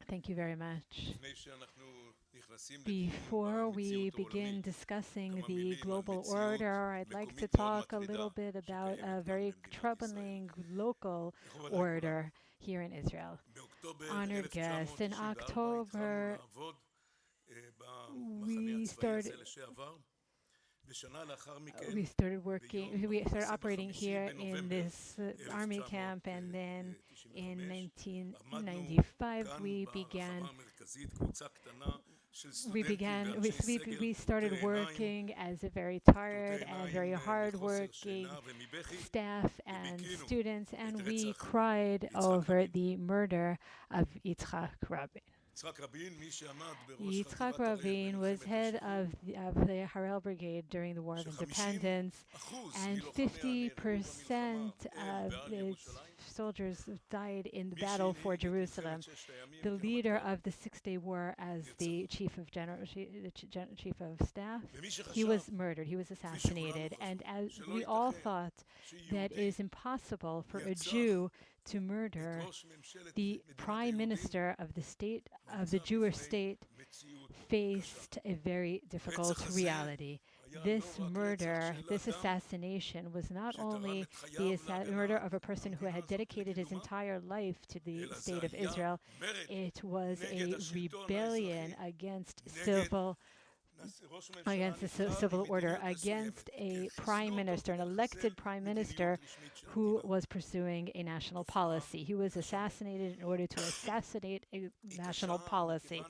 Thank you very much. Before we begin discussing the global order, I'd like to talk a little bit about a very troubling local order here in Israel. Honored guests, in October, we started we started operating here in this army camp, and then in 1995 we started working as a very tired and very hard-working staff and students, and we cried over the murder of Yitzhak Rabin. Yitzhak Rabin was head of the Harel Brigade during the War of Independence, and 50% of its soldiers died in the battle for Jerusalem. The leader of the Six-Day War, as the chief of staff, he was murdered. He was assassinated, and as we all thought that it is impossible for a Jew to murder the prime minister of the Jewish state, faced a very difficult reality. This murder, this assassination, was not only the murder of a person who had dedicated his entire life to the state of Israel, it was a rebellion against the civil order, against a prime minister, an elected prime minister who was pursuing a national policy. He was assassinated in order to assassinate a national policy.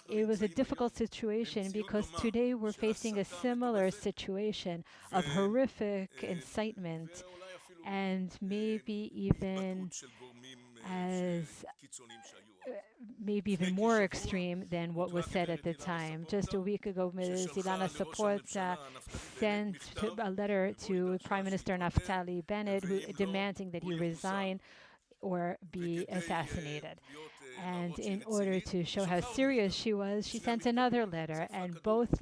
It was a difficult situation because today we're facing a similar situation of horrific incitement and maybe even more extreme than what was said at the time. Just a week ago, Ms. Ilana Saporta sent a letter to Prime Minister Naftali Bennett demanding that he resign or be assassinated. And in order to show how serious she was, she sent another letter, and to both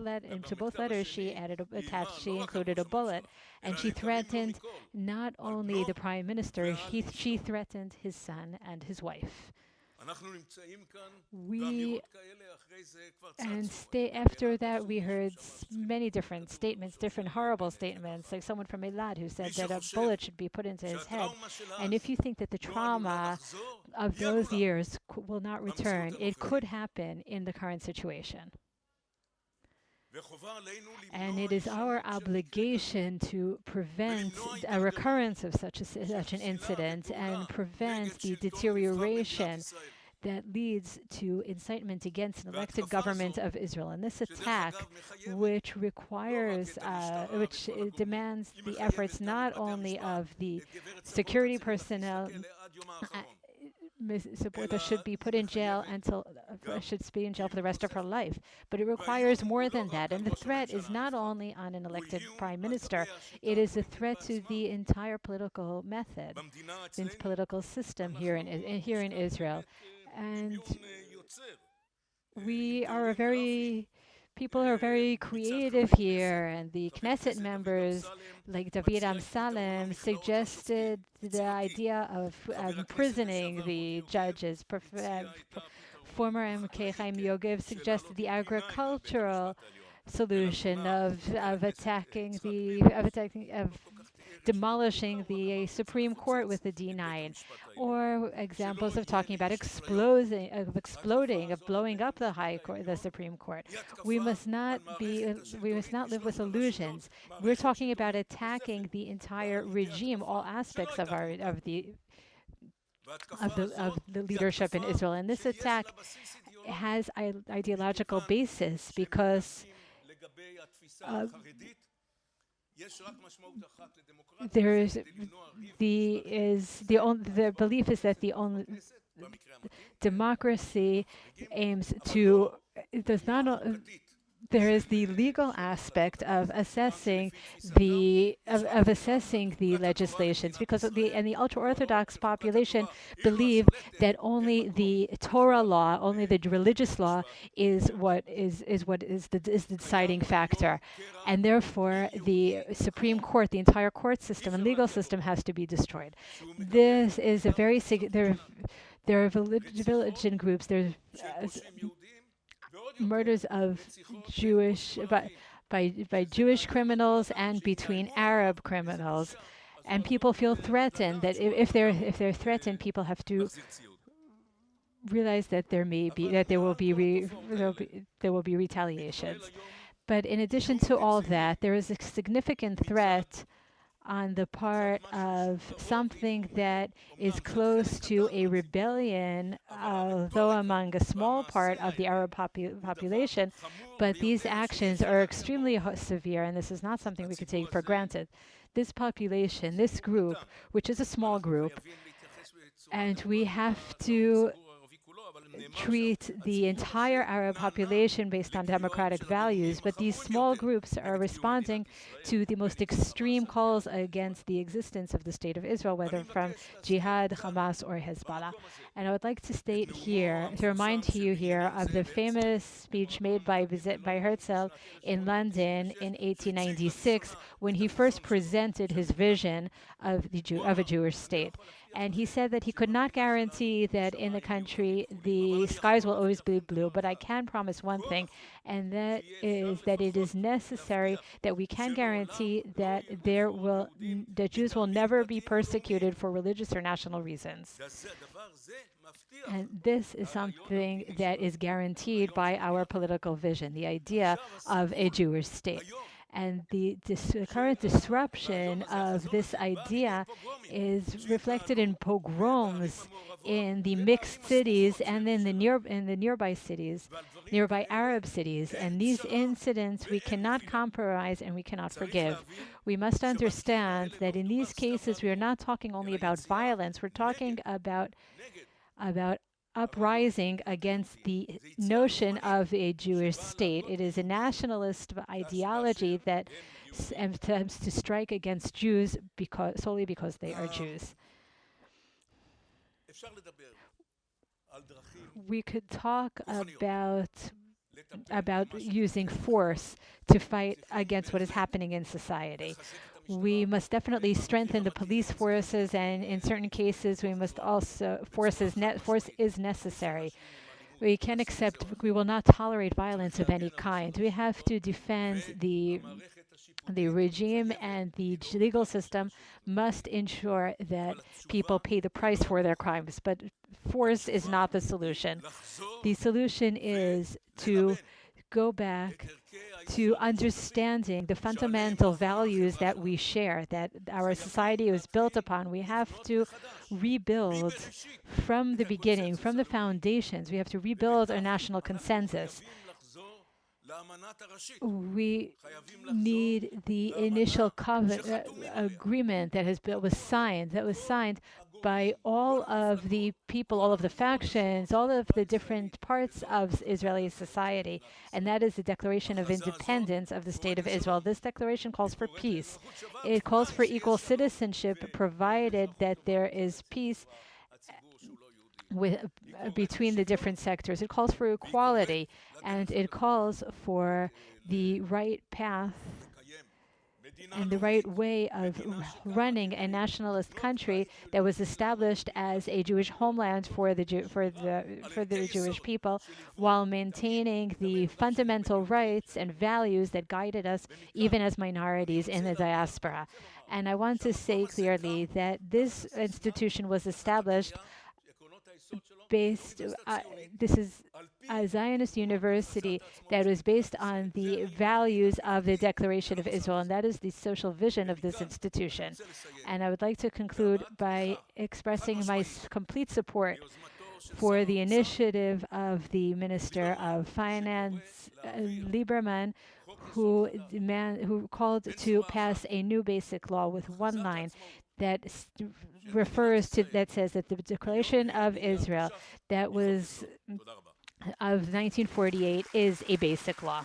letters she included a bullet, and she threatened not only the Prime Minister, she threatened his son and his wife. After that, we heard many different statements, different horrible statements, like someone from Elad who said that a bullet should be put into his head. And if you think that the trauma of those years will not return, it could happen in the current situation. And it is our obligation to prevent a recurrence of such an incident and prevent the deterioration that leads to incitement against an elected government of Israel. And this attack, which demands the efforts not only of the security personnel, Ms. Saporta should be put in jail for the rest of her life. But it requires more than that. And the threat is not only on an elected prime minister, it is a threat to the entire political method, the political system here in Israel. And people are very creative here, and the Knesset members, like David Amsalem, suggested the idea of imprisoning the judges. Former MK Chaim Yogev suggested the agricultural solution of demolishing the Supreme Court with the D9, or examples of talking about blowing up the Supreme Court. We must not live with illusions. We're talking about attacking the entire regime, all aspects of the leadership in Israel. And this attack has ideological basis because the belief is that the only democracy there is the legal aspect of assessing the legislations, because the ultra-Orthodox population believe that only the Torah law, only the religious law, is the deciding factor, and therefore the Supreme Court, the entire court system and legal system, has to be destroyed. This is There are religion groups. There's murders of Jewish by Jewish criminals and between Arab criminals, and people feel threatened that if they're threatened, people have to realize that there will be retaliations. But in addition to all that, there is a significant threat on the part of something that is close to a rebellion, although among a small part of the Arab population. But these actions are extremely severe, and this is not something we could take for granted. This population, this group, which is a small group, and we have to treat the entire Arab population based on democratic values, but these small groups are responding to the most extreme calls against the existence of the State of Israel, whether from Jihad, Hamas, or Hezbollah. And I would like to state here, to remind you here of the famous speech made by Herzl in London in 1896, when he first presented his vision of a Jewish state. And he said that he could not guarantee that in the country the skies will always be blue, but I can promise one thing, and that is that it is necessary that we can guarantee that that Jews will never be persecuted for religious or national reasons. And this is something that is guaranteed by our political vision, the idea of a Jewish state. And the current disruption of this idea is reflected in pogroms in the mixed cities and in the nearby cities, nearby Arab cities. And these incidents we cannot compromise and we cannot forgive. We must understand that in these cases we are not talking only about violence, we're talking about uprising against the notion of a Jewish state. It is a nationalist ideology that attempts to strike against Jews solely because they are Jews. We could talk about using force to fight against what is happening in society. We must definitely strengthen the police forces, and in certain cases, we must also force is necessary. We will not tolerate violence of any kind. We have to defend the regime, and the legal system must ensure that people pay the price for their crimes. But force is not the solution. The solution is to go back to understanding the fundamental values that we share, that our society is built upon. We have to rebuild from the beginning, from the foundations. We have to rebuild our national consensus. We need the initial agreement that was signed by all of the people, all of the factions, all of the different parts of Israeli society, and that is the Declaration of Independence of the State of Israel. This declaration calls for peace. It calls for equal citizenship, provided that there is peace between the different sectors. It calls for equality, and it calls for the right path and the right way of running a nationalist country that was established as a Jewish homeland for the Jewish people, while maintaining the fundamental rights and values that guided us even as minorities in the diaspora. And I want to say clearly that this institution was established this is a Zionist university that was based on the values of the Declaration of Israel, and that is the social vision of this institution. And I would like to conclude by expressing my complete support for the initiative of the Minister of Finance, Lieberman, who called to pass a new basic law with one line that says that the Declaration of Israel that was of 1948 is a basic law.